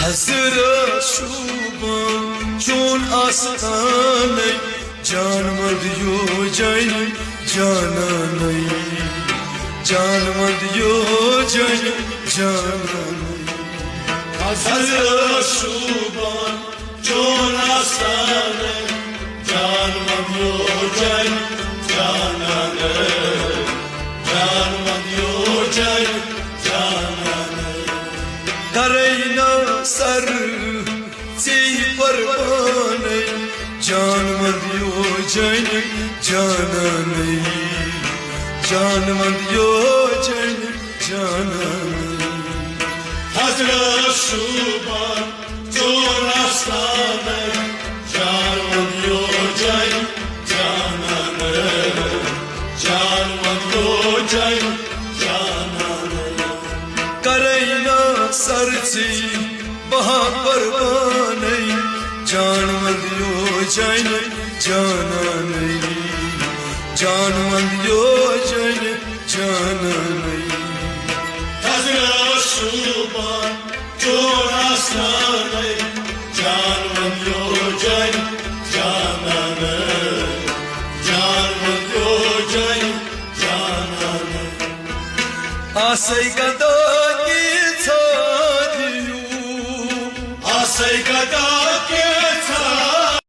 حسرت شوبان چون آستانه جان مدیو جای جانانه جان مدیو جای جانانه حسرت شوبان چون آستانه جان مدیو جای جانانه جان مدیو جای جانانه کرینا سر سی پروانه جان مدیو جان جانانه جان مدیو جان جانانه حضرت شوبان چون آستانه جان مدیو جان جانانه جان مدیو جان جانانه کرینا سرچی بها پروانه جان مدیو جان جانانه جان مدیو جان جانانه حضرت شوبان چون آستانه جان مدیو جان جانانه جان مدیو جان جانانه آسی گدا کی چادیو آسی گدا